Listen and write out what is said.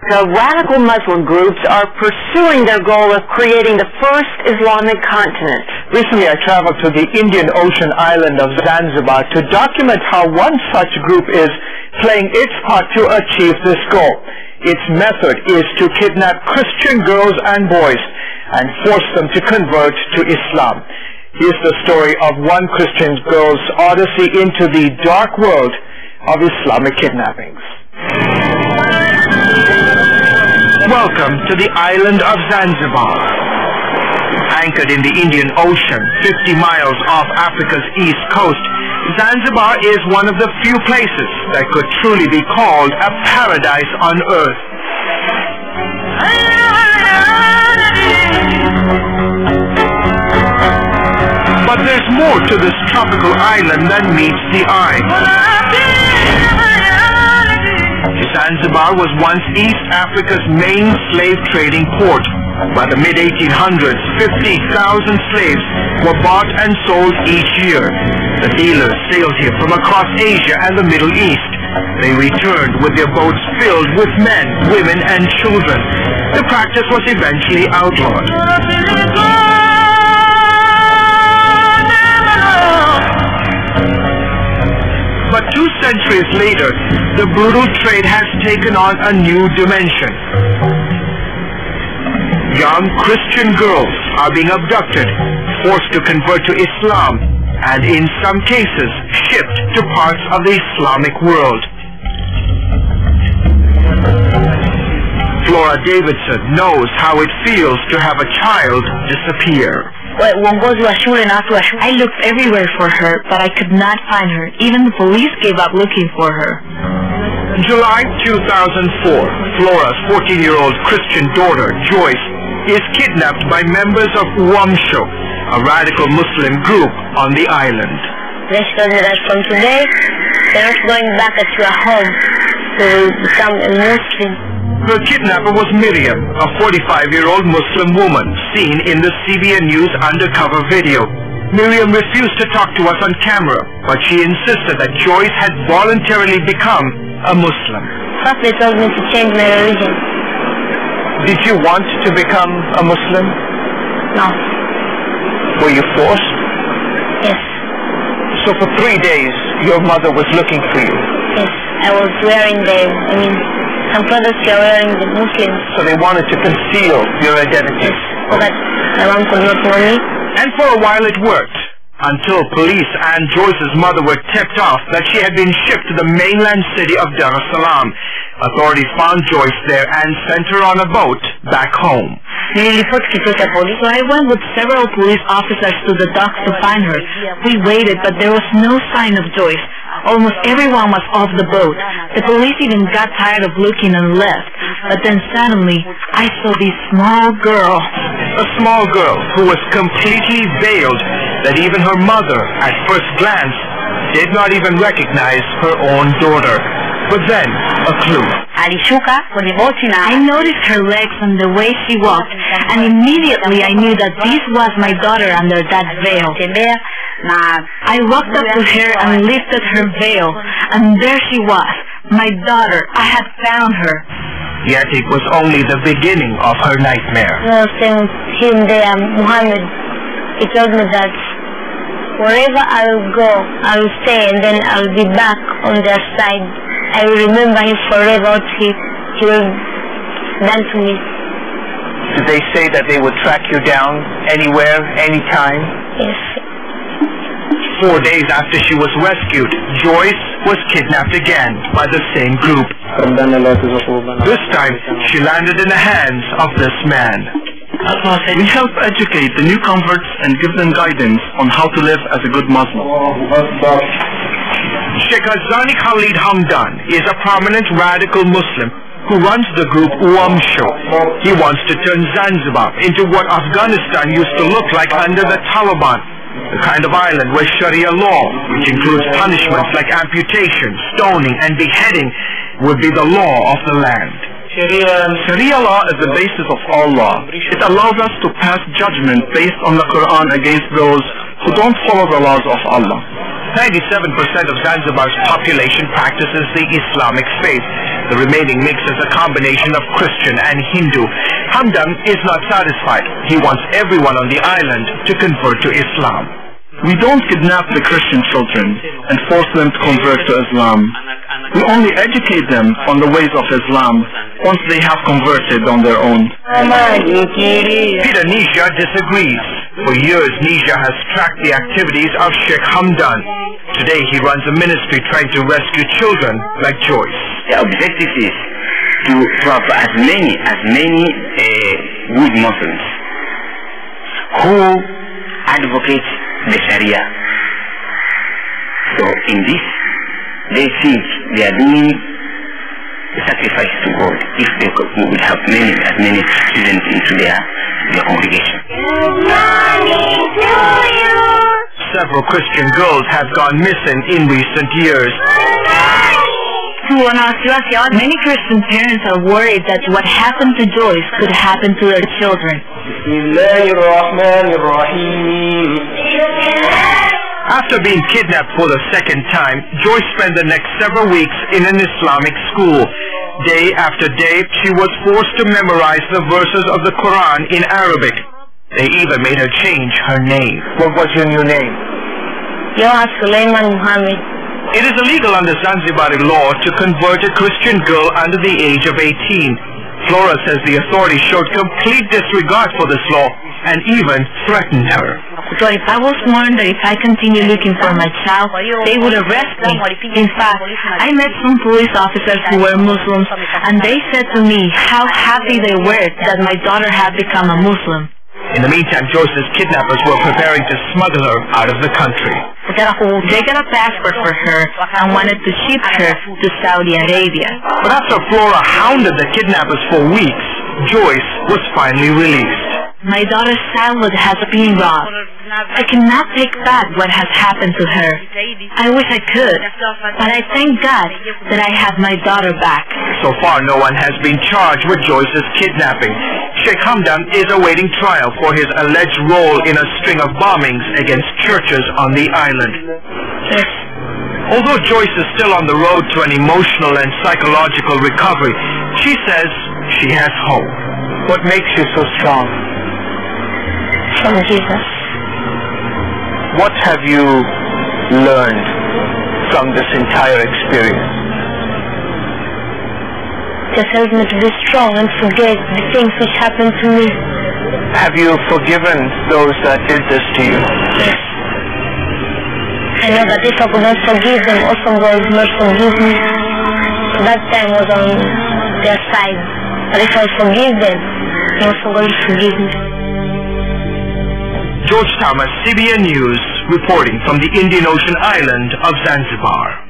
The radical Muslim groups are pursuing their goal of creating the first Islamic continent. Recently, I traveled to the Indian Ocean island of Zanzibar to document how one such group is playing its part to achieve this goal. Its method is to kidnap Christian girls and boys and force them to convert to Islam. Here's the story of one Christian girl's odyssey into the dark world of Islamic kidnappings. Welcome to the island of Zanzibar. Anchored in the Indian Ocean, 50 miles off Africa's east coast, Zanzibar is one of the few places that could truly be called a paradise on earth. But there's more to this tropical island than meets the eye. Zanzibar was once East Africa's main slave trading port. By the mid-1800s, 50,000 slaves were bought and sold each year. The dealers sailed here from across Asia and the Middle East. They returned with their boats filled with men, women, and children. The practice was eventually outlawed. But 2 centuries later, the brutal trade has taken on a new dimension. Young Christian girls are being abducted, forced to convert to Islam, and in some cases, shipped to parts of the Islamic world. Flora Davidson knows how it feels to have a child disappear. I looked everywhere for her, but I could not find her. Even the police gave up looking for her. July 2004, Flora's 14-year-old Christian daughter, Joyce, is kidnapped by members of Uamsho, a radical Muslim group on the island. They told me that from today, they're not going back at your home to become a Muslim. Her kidnapper was Miriam, a 45-year-old Muslim woman seen in the CBN News undercover video. Miriam refused to talk to us on camera, but she insisted that Joyce had voluntarily become a Muslim. First they told me to change my religion. Did you want to become a Muslim? No. Were you forced? Yes. So for 3 days, your mother was looking for you? Yes. I was wearing some products you're wearing the Muslims. So they wanted to conceal your identity? Yes. So that my mom could not know me. And for a while it worked, until police and Joyce's mother were tipped off that she had been shipped to the mainland city of Dar es Salaam. Authorities found Joyce there and sent her on a boat back home. So I went with several police officers to the docks to find her. We waited, but there was no sign of Joyce. Almost everyone was off the boat. The police even got tired of looking and left. But then suddenly, I saw this small girl. A small girl who was completely veiled that even her mother, at first glance, did not even recognize her own daughter. But then, a clue. I noticed her legs and the way she walked, and immediately I knew that this was my daughter under that veil. I walked up to her and lifted her veil, and there she was, my daughter. I had found her. Yet it was only the beginning of her nightmare. I was saying him there, Muhammad, he told me that wherever I will go, I will stay, and then I will be back on their side. I will remember him forever. He will done to me. Did they say that they would track you down anywhere, anytime? Yes. 4 days after she was rescued, Joyce was kidnapped again by the same group. This time, she landed in the hands of this man. We help educate the new converts and give them guidance on how to live as a good Muslim. Sheikh Azani Khalid Hamdan is a prominent radical Muslim who runs the group Uamsho. He wants to turn Zanzibar into what Afghanistan used to look like under the Taliban, the kind of island where Sharia law, which includes punishments like amputation, stoning, and beheading, would be the law of the land. Sharia law is the basis of all law. It allows us to pass judgment based on the Quran against those who don't follow the laws of Allah. 97% of Zanzibar's population practices the Islamic faith. The remaining mix is a combination of Christian and Hindu. Hamdan is not satisfied. He wants everyone on the island to convert to Islam. We don't kidnap the Christian children and force them to convert to Islam. We only educate them on the ways of Islam once they have converted on their own. Peter Nisha disagrees. For years, Nisha has tracked the activities of Sheikh Hamdan. Today, he runs a ministry trying to rescue children like Joyce. The objective is to have as many good Muslims who advocate the Sharia. So in this, they think they are doing sacrifice to God if they would have as many students into their congregation. Several Christian girls have gone missing in recent years. Many Christian parents are worried that what happened to Joyce could happen to their children. After being kidnapped for the second time, Joyce spent the next several weeks in an Islamic school. Day after day, she was forced to memorize the verses of the Quran in Arabic. They even made her change her name. What was your new name? Sulaiman Muhammad. It is illegal under Zanzibari law to convert a Christian girl under the age of 18. Flora says the authorities showed complete disregard for this law and even threatened her. I was warned that if I continue looking for my child, they would arrest me. In fact, I met some police officers who were Muslims, and they said to me how happy they were that my daughter had become a Muslim. In the meantime, Joyce's kidnappers were preparing to smuggle her out of the country. They got a passport for her and wanted to ship her to Saudi Arabia. But after Flora hounded the kidnappers for weeks, Joyce was finally released. My daughter's childhood has been robbed. I cannot take back what has happened to her. I wish I could, but I thank God that I have my daughter back. So far, no one has been charged with Joyce's kidnapping. Sheikh Hamdan is awaiting trial for his alleged role in a string of bombings against churches on the island. Yes. Although Joyce is still on the road to an emotional and psychological recovery, she says she has hope. What makes you so strong? From Jesus. What have you learned from this entire experience? Just help me to be strong and forget the things which happened to me. Have you forgiven those that did this to you? Yes. I know that if I could not forgive them, also God will not forgive me. So that time was on their side. But if I forgive them, also God will forgive me. George Thomas, CBN News, reporting from the Indian Ocean island of Zanzibar.